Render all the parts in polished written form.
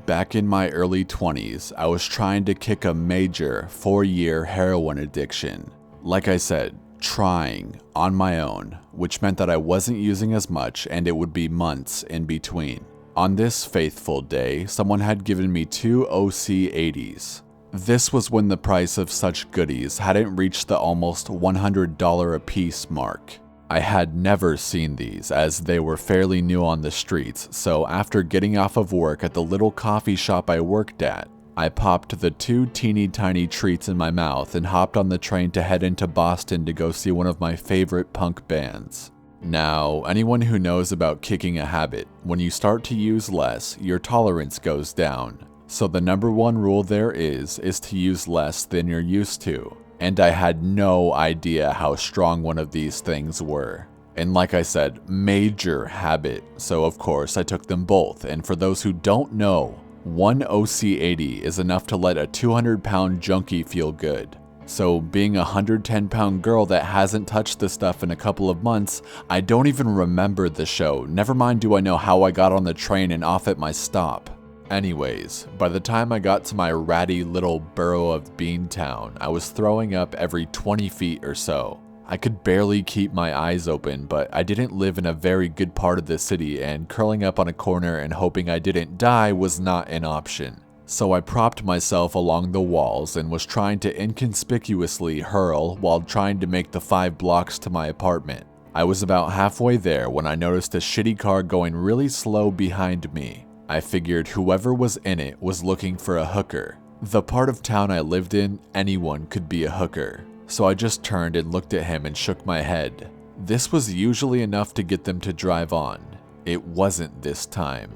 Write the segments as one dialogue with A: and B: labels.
A: Back in my early 20s, I was trying to kick a major 4-year heroin addiction. Like I said, trying on my own, which meant that I wasn't using as much and it would be months in between. On this faithful day, someone had given me 2 OC80s. This was when the price of such goodies hadn't reached the almost $100 a piece mark. I had never seen these, as they were fairly new on the streets, so after getting off of work at the little coffee shop I worked at, I popped the 2 teeny tiny treats in my mouth and hopped on the train to head into Boston to go see one of my favorite punk bands. Now, anyone who knows about kicking a habit, when you start to use less, your tolerance goes down. So the number one rule there is to use less than you're used to. And I had no idea how strong one of these things were. And like I said, major habit, so of course I took them both. And for those who don't know, 1 OC80 is enough to let a 200-pound junkie feel good. So being a 110-pound girl that hasn't touched this stuff in a couple of months, I don't even remember the show, never mind do I know how I got on the train and off at my stop. Anyways, by the time I got to my ratty little borough of Beantown, I was throwing up every 20 feet or so. I could barely keep my eyes open, but I didn't live in a very good part of the city, and curling up on a corner and hoping I didn't die was not an option. So I propped myself along the walls and was trying to inconspicuously hurl while trying to make the 5 blocks to my apartment. I was about halfway there when I noticed a shitty car going really slow behind me. I figured whoever was in it was looking for a hooker. The part of town I lived in, anyone could be a hooker. So I just turned and looked at him and shook my head. This was usually enough to get them to drive on. It wasn't this time.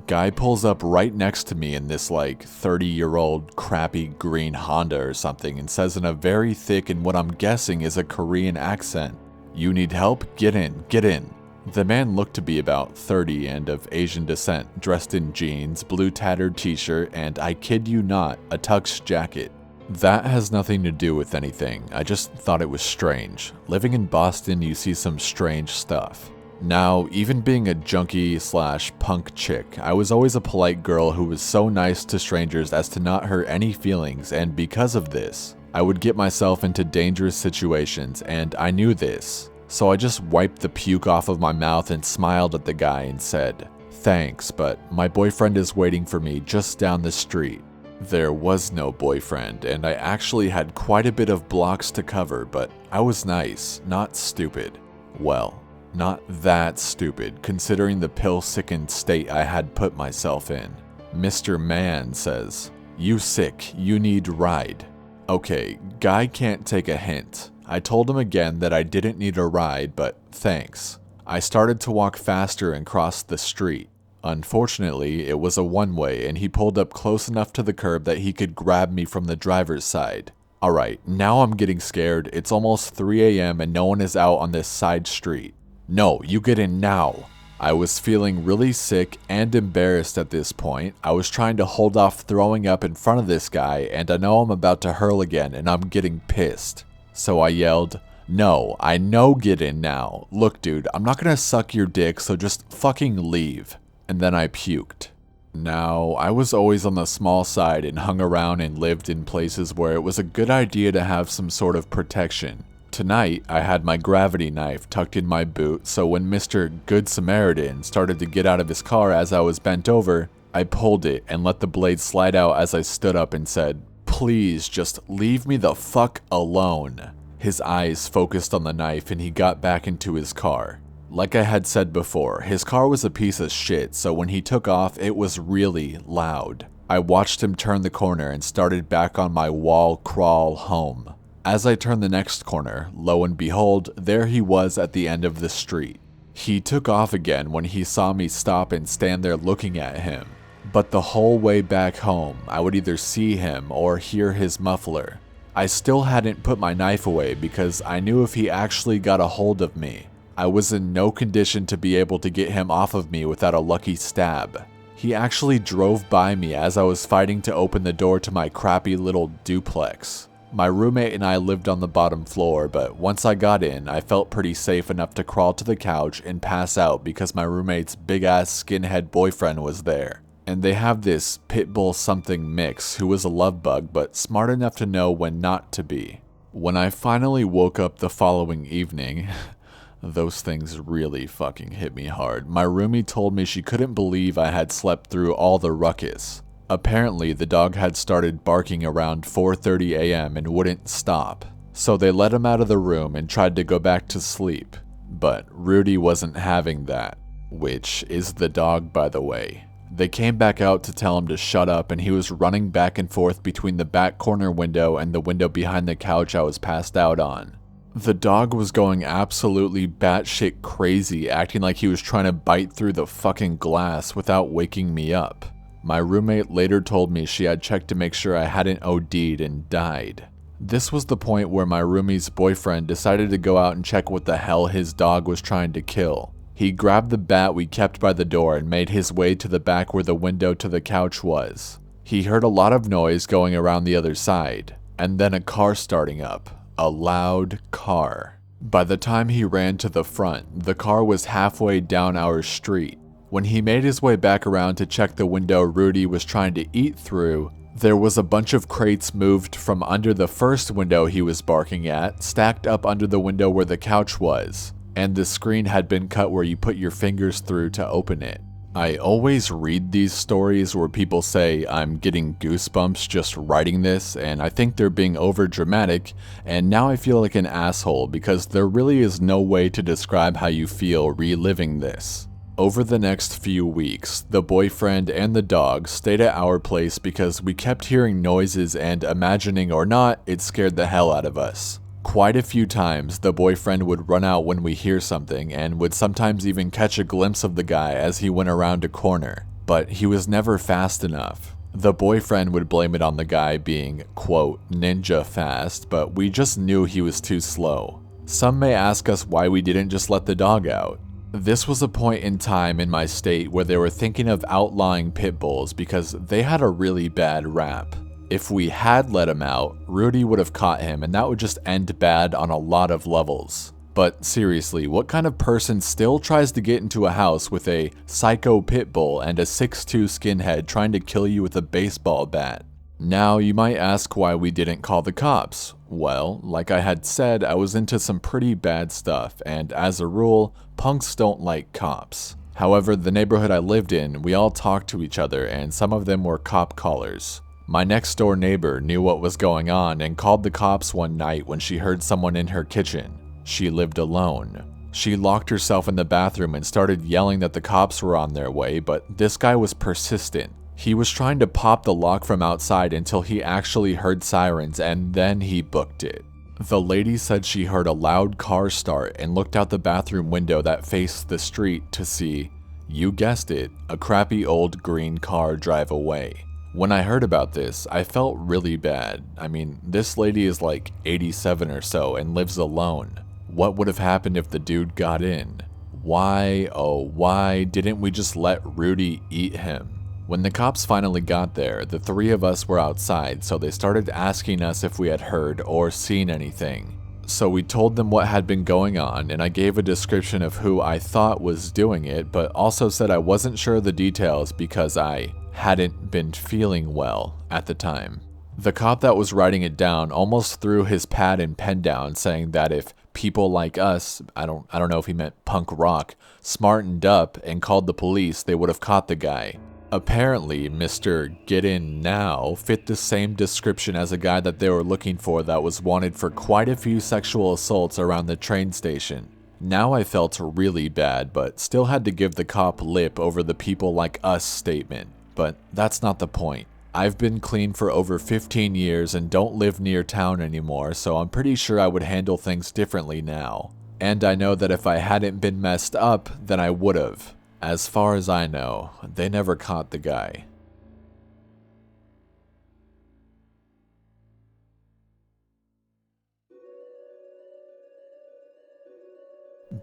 A: Guy pulls up right next to me in this like 30-year-old crappy green Honda or something and says in a very thick and what I'm guessing is a Korean accent, "You need help? Get in, get in." The man looked to be about 30 and of Asian descent, dressed in jeans, blue tattered t-shirt, and I kid you not, a tux jacket. That has nothing to do with anything, I just thought it was strange. Living in Boston, you see some strange stuff. Now, even being a junkie / punk chick, I was always a polite girl who was so nice to strangers as to not hurt any feelings, and because of this, I would get myself into dangerous situations, and I knew this. So I just wiped the puke off of my mouth and smiled at the guy and said, "Thanks, but my boyfriend is waiting for me just down the street." There was no boyfriend, and I actually had quite a bit of blocks to cover, but I was nice, not stupid. Well, not that stupid, considering the pill-sickened state I had put myself in. Mr. Man says, "You sick, you need ride." Okay, guy can't take a hint. I told him again that I didn't need a ride, but thanks. I started to walk faster and crossed the street. Unfortunately, it was a one-way, and he pulled up close enough to the curb that he could grab me from the driver's side. Alright, now I'm getting scared. It's almost 3 a.m. and no one is out on this side street. "No, you get in now." I was feeling really sick and embarrassed at this point. I was trying to hold off throwing up in front of this guy, and I know I'm about to hurl again, and I'm getting pissed. So I yelled, "No, I know get in now. Look dude, I'm not gonna suck your dick, so just fucking leave." And then I puked. Now, I was always on the small side and hung around and lived in places where it was a good idea to have some sort of protection. Tonight, I had my gravity knife tucked in my boot, so when Mr. Good Samaritan started to get out of his car as I was bent over, I pulled it and let the blade slide out as I stood up and said, "Please, just leave me the fuck alone." His eyes focused on the knife and he got back into his car. Like I had said before, his car was a piece of shit, so when he took off, it was really loud. I watched him turn the corner and started back on my wall crawl home. As I turned the next corner, lo and behold, there he was at the end of the street. He took off again when he saw me stop and stand there looking at him. But the whole way back home, I would either see him or hear his muffler. I still hadn't put my knife away because I knew if he actually got a hold of me, I was in no condition to be able to get him off of me without a lucky stab. He actually drove by me as I was fighting to open the door to my crappy little duplex. My roommate and I lived on the bottom floor, but once I got in, I felt pretty safe enough to crawl to the couch and pass out because my roommate's big-ass skinhead boyfriend was there. and they have this pit bull something mix who was a love bug but smart enough to know when not to be. When I finally woke up the following evening, those things really fucking hit me hard. My roomie told me she couldn't believe I had slept through all the ruckus. Apparently, the dog had started barking around 4:30 a.m. and wouldn't stop. So they let him out of the room and tried to go back to sleep. But Rudy wasn't having that, which is the dog, by the way. They came back out to tell him to shut up, and he was running back and forth between the back corner window and the window behind the couch I was passed out on. The dog was going absolutely batshit crazy, acting like he was trying to bite through the fucking glass without waking me up. My roommate later told me she had checked to make sure I hadn't OD'd and died. This was the point where my roomie's boyfriend decided to go out and check what the hell his dog was trying to kill. He grabbed the bat we kept by the door and made his way to the back where the window to the couch was. He heard a lot of noise going around the other side, and then a car starting up. A loud car. By the time he ran to the front, the car was halfway down our street. When he made his way back around to check the window Rudy was trying to eat through, there was a bunch of crates moved from under the first window he was barking at, stacked up under the window where the couch was, and the screen had been cut where you put your fingers through to open it. I always read these stories where people say I'm getting goosebumps just writing this, and I think they're being over dramatic, and now I feel like an asshole because there really is no way to describe how you feel reliving this. Over the next few weeks, the boyfriend and the dog stayed at our place because we kept hearing noises and, imagining or not, it scared the hell out of us. Quite a few times, the boyfriend would run out when we hear something and would sometimes even catch a glimpse of the guy as he went around a corner, but he was never fast enough. The boyfriend would blame it on the guy being, quote, ninja fast, but we just knew he was too slow. Some may ask us why we didn't just let the dog out. This was a point in time in my state where they were thinking of outlawing pit bulls because they had a really bad rap. If we had let him out, Rudy would have caught him and that would just end bad on a lot of levels. But seriously, what kind of person still tries to get into a house with a psycho pit bull and a 6'2" skinhead trying to kill you with a baseball bat? Now you might ask why we didn't call the cops. Well, like I had said, I was into some pretty bad stuff, and as a rule, punks don't like cops. However, the neighborhood I lived in, we all talked to each other and some of them were cop callers. My next door neighbor knew what was going on and called the cops one night when she heard someone in her kitchen. She lived alone. She locked herself in the bathroom and started yelling that the cops were on their way, but this guy was persistent. He was trying to pop the lock from outside until he actually heard sirens and then he booked it. The lady said she heard a loud car start and looked out the bathroom window that faced the street to see, you guessed it, a crappy old green car drive away. When I heard about this, I felt really bad. I mean, this lady is like 87 or so and lives alone. What would have happened if the dude got in? Why, oh why didn't we just let Rudy eat him? When the cops finally got there, the three of us were outside, so they started asking us if we had heard or seen anything. So we told them what had been going on, and I gave a description of who I thought was doing it, but also said I wasn't sure of the details because I hadn't been feeling well at the time. The cop that was writing it down almost threw his pad and pen down, saying that if people like us, I don't know if he meant punk rock, smartened up and called the police, they would have caught the guy. Apparently, Mr. Get In Now fit the same description as a guy that they were looking for that was wanted for quite a few sexual assaults around the train station. Now I felt really bad, but still had to give the cop lip over the people like us statement. But that's not the point. I've been clean for over 15 years and don't live near town anymore, so I'm pretty sure I would handle things differently now. And I know that if I hadn't been messed up, then I would've. As far as I know, they never caught the guy.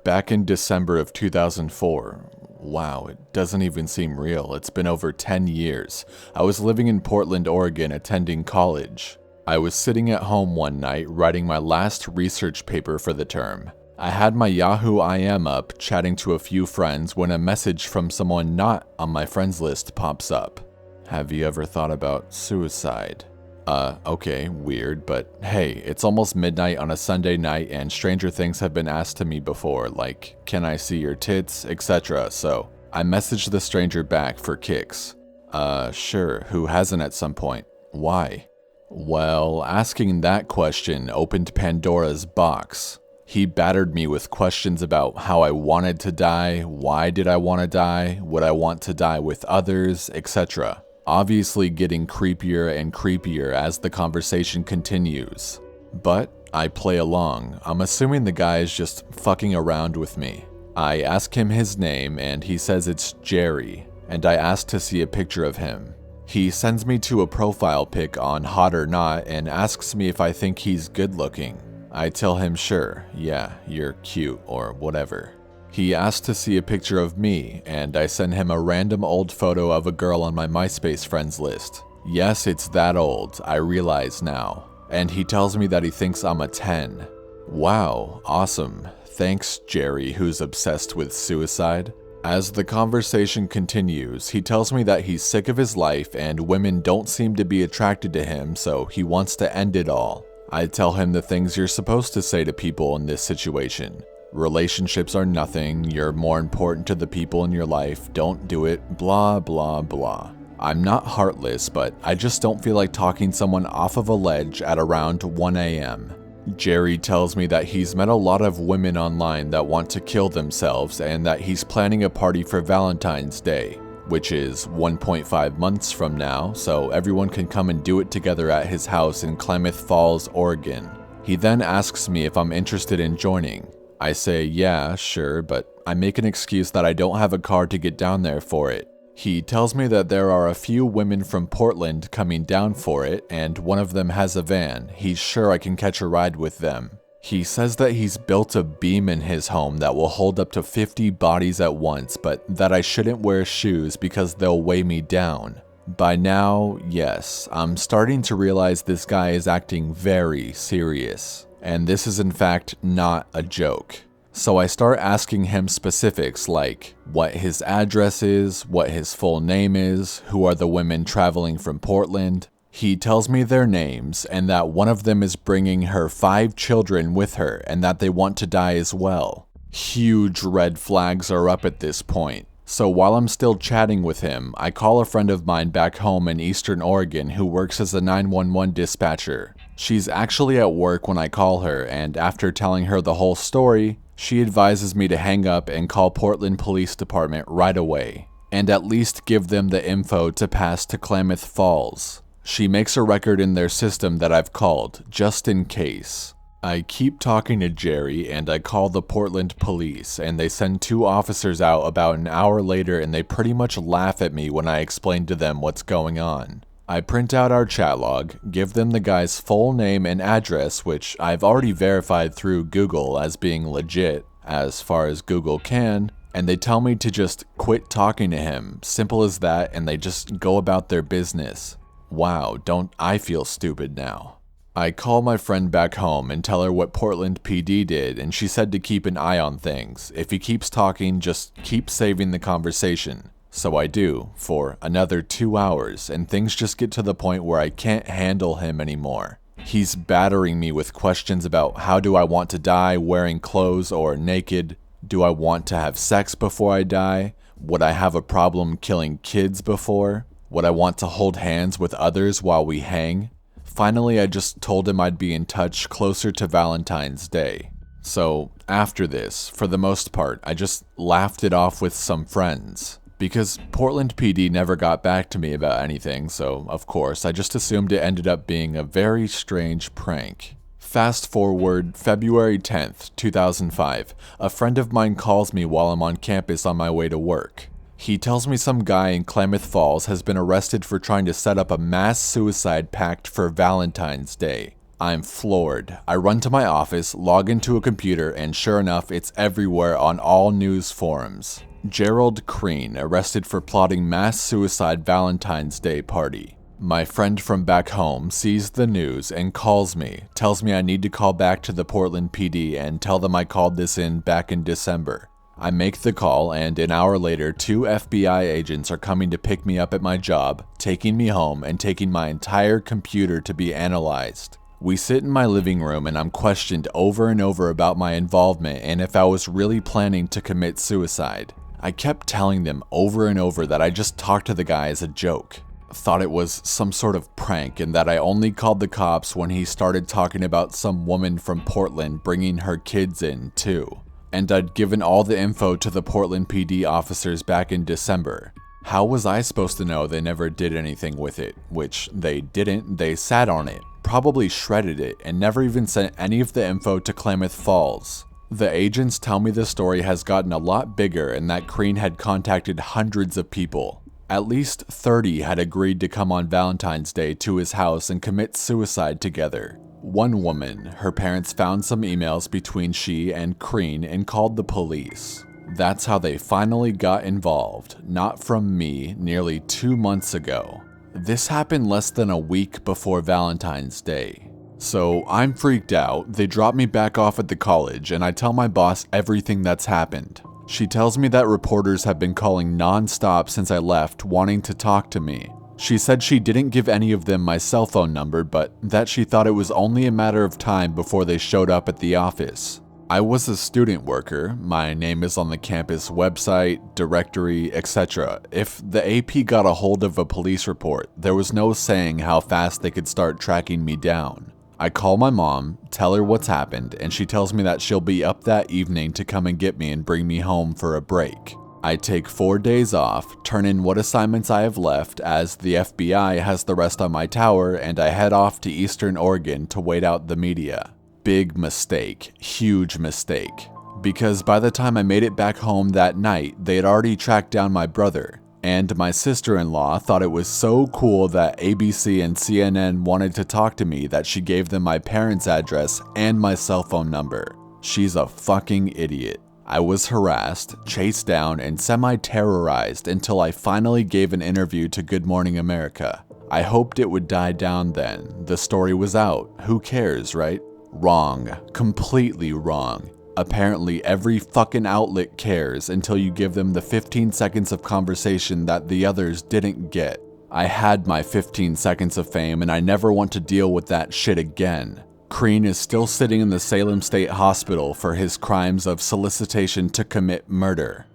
A: Back in December of 2004, wow, it doesn't even seem real. It's been over 10 years. I was living in Portland, Oregon, attending college. I was sitting at home one night writing my last research paper for the term. I had my Yahoo IM up, chatting to a few friends, when a message from someone not on my friends list pops up. Have you ever thought about suicide? Okay, weird, but hey, it's almost midnight on a Sunday night and stranger things have been asked to me before, like, can I see your tits, etc. So I messaged the stranger back for kicks. Sure, who hasn't at some point? Why? Well, asking that question opened Pandora's box. He battered me with questions about how I wanted to die, why did I want to die, would I want to die with others, etc. Obviously getting creepier and creepier as the conversation continues. But I play along. I'm assuming the guy is just fucking around with me. I ask him his name and he says it's Jerry, and I ask to see a picture of him. He sends me to a profile pic on Hot or Not and asks me if I think he's good looking. I tell him sure, yeah, you're cute or whatever. He asked to see a picture of me, and I send him a random old photo of a girl on my MySpace friends list. Yes, it's that old, I realize now. And he tells me that he thinks I'm a 10. Wow, awesome. Thanks, Jerry, who's obsessed with suicide. As the conversation continues, he tells me that he's sick of his life and women don't seem to be attracted to him, so he wants to end it all. I tell him the things you're supposed to say to people in this situation. Relationships are nothing, you're more important to the people in your life, don't do it, blah blah blah. I'm not heartless, but I just don't feel like talking someone off of a ledge at around 1 a.m. Jerry tells me that he's met a lot of women online that want to kill themselves and that he's planning a party for Valentine's Day, which is 1.5 months from now, so everyone can come and do it together at his house in Klamath Falls, Oregon. He then asks me if I'm interested in joining. I say yeah, sure, but I make an excuse that I don't have a car to get down there for it. He tells me that there are a few women from Portland coming down for it, and one of them has a van. He's sure I can catch a ride with them. He says that he's built a beam in his home that will hold up to 50 bodies at once, but that I shouldn't wear shoes because they'll weigh me down. By now, yes, I'm starting to realize this guy is acting very serious. And this is in fact not a joke. So I start asking him specifics like what his address is, what his full name is, who are the women traveling from Portland. He tells me their names and that one of them is bringing her 5 children with her and that they want to die as well. Huge red flags are up at this point. So while I'm still chatting with him, I call a friend of mine back home in Eastern Oregon who works as a 911 dispatcher. She's actually at work when I call her, and after telling her the whole story, she advises me to hang up and call Portland Police Department right away, and at least give them the info to pass to Klamath Falls. She makes a record in their system that I've called, just in case. I keep talking to Jerry and I call the Portland police and they send 2 officers out about an hour later and they pretty much laugh at me when I explain to them what's going on. I print out our chat log, give them the guy's full name and address, which I've already verified through Google as being legit, as far as Google can, and they tell me to just quit talking to him, simple as that, and they just go about their business. Wow, don't I feel stupid now. I call my friend back home and tell her what Portland PD did, and she said to keep an eye on things. If he keeps talking, just keep saving the conversation. So I do, for another 2 hours, and things just get to the point where I can't handle him anymore. He's battering me with questions about how do I want to die, wearing clothes or naked? Do I want to have sex before I die? Would I have a problem killing kids before? Would I want to hold hands with others while we hang? Finally, I just told him I'd be in touch closer to Valentine's Day. So after this, for the most part, I just laughed it off with some friends. Because Portland PD never got back to me about anything, so of course, I just assumed it ended up being a very strange prank. Fast forward February 10th, 2005, a friend of mine calls me while I'm on campus on my way to work. He tells me some guy in Klamath Falls has been arrested for trying to set up a mass suicide pact for Valentine's Day. I'm floored. I run to my office, log into a computer, and sure enough, it's everywhere on all news forums. Gerald Crean arrested for plotting mass suicide Valentine's Day party. My friend from back home sees the news and calls me, tells me I need to call back to the Portland PD and tell them I called this in back in December. I make the call, and an hour later, 2 FBI agents are coming to pick me up at my job, taking me home, and taking my entire computer to be analyzed. We sit in my living room and I'm questioned over and over about my involvement and if I was really planning to commit suicide. I kept telling them over and over that I just talked to the guy as a joke. Thought it was some sort of prank and that I only called the cops when he started talking about some woman from Portland bringing her kids in too. And I'd given all the info to the Portland PD officers back in December. How was I supposed to know they never did anything with it? Which they didn't, they sat on it, probably shredded it, and never even sent any of the info to Klamath Falls. The agents tell me the story has gotten a lot bigger and that Crean had contacted hundreds of people. At least 30 had agreed to come on Valentine's Day to his house and commit suicide together. One woman, her parents found some emails between she and Crean and called the police. That's how they finally got involved, not from me, nearly 2 months ago. This happened less than a week before Valentine's Day. So I'm freaked out, they drop me back off at the college, and I tell my boss everything that's happened. She tells me that reporters have been calling non-stop since I left, wanting to talk to me. She said she didn't give any of them my cell phone number, but that she thought it was only a matter of time before they showed up at the office. I was a student worker, my name is on the campus website, directory, etc. If the AP got a hold of a police report, there was no saying how fast they could start tracking me down. I call my mom, tell her what's happened, and she tells me that she'll be up that evening to come and get me and bring me home for a break. I take 4 days off, turn in what assignments I have left as the FBI has the rest on my tower, and I head off to Eastern Oregon to wait out the media. Big mistake, huge mistake. Because by the time I made it back home that night, they had already tracked down my brother. And my sister-in-law thought it was so cool that ABC and CNN wanted to talk to me that she gave them my parents' address and my cell phone number. She's a fucking idiot. I was harassed, chased down, and semi-terrorized until I finally gave an interview to Good Morning America. I hoped it would die down then. The story was out. Who cares, right? Wrong. Completely wrong. Apparently every fucking outlet cares until you give them the 15 seconds of conversation that the others didn't get. I had my 15 seconds of fame and I never want to deal with that shit again. Crean is still sitting in the Salem State Hospital for his crimes of solicitation to commit murder.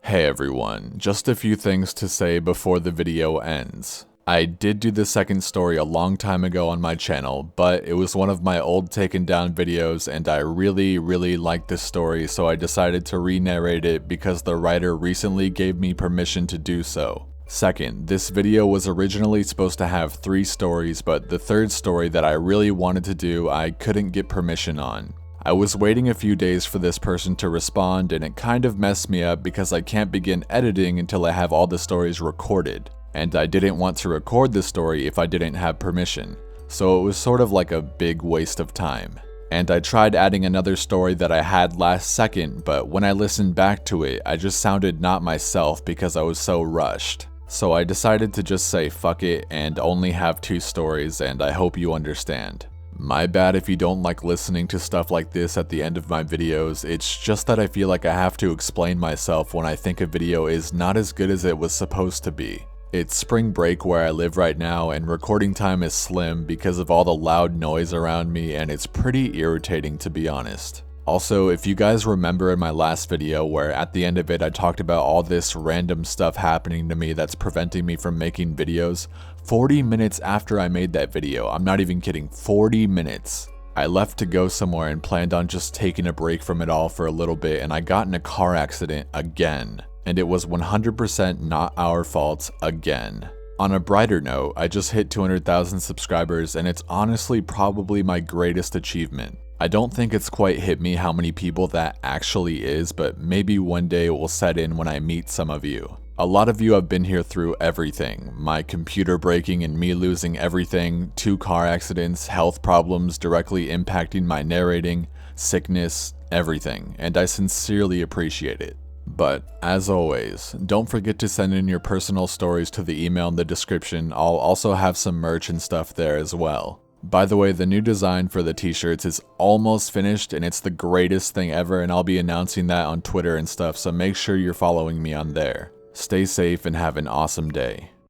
A: Hey everyone, just a few things to say before the video ends. I did do the second story a long time ago on my channel, but it was one of my old taken down videos and I really liked this story, so I decided to re-narrate it because the writer recently gave me permission to do so. Second, this video was originally supposed to have 3 stories, but the third story that I really wanted to do I couldn't get permission on. I was waiting a few days for this person to respond and it kind of messed me up because I can't begin editing until I have all the stories recorded. And I didn't want to record the story if I didn't have permission, so it was sort of like a big waste of time. And I tried adding another story that I had last second, but when I listened back to it, I just sounded not myself because I was so rushed. So I decided to just say fuck it and only have 2 stories, and I hope you understand. My bad if you don't like listening to stuff like this at the end of my videos, it's just that I feel like I have to explain myself when I think a video is not as good as it was supposed to be. It's spring break where I live right now and recording time is slim because of all the loud noise around me and it's pretty irritating to be honest. Also, if you guys remember in my last video where at the end of it I talked about all this random stuff happening to me that's preventing me from making videos, 40 minutes after I made that video, I'm not even kidding, 40 minutes, I left to go somewhere and planned on just taking a break from it all for a little bit and I got in a car accident again. And it was 100% not our fault again. On a brighter note, I just hit 200,000 subscribers and it's honestly probably my greatest achievement. I don't think it's quite hit me how many people that actually is, but maybe one day it will set in when I meet some of you. A lot of you have been here through everything. My computer breaking and me losing everything, 2 car accidents, health problems directly impacting my narrating, sickness, everything, and I sincerely appreciate it. But, as always, don't forget to send in your personal stories to the email in the description. I'll also have some merch and stuff there as well. By the way, the new design for the t-shirts is almost finished and it's the greatest thing ever, and I'll be announcing that on Twitter and stuff, so make sure you're following me on there. Stay safe and have an awesome day.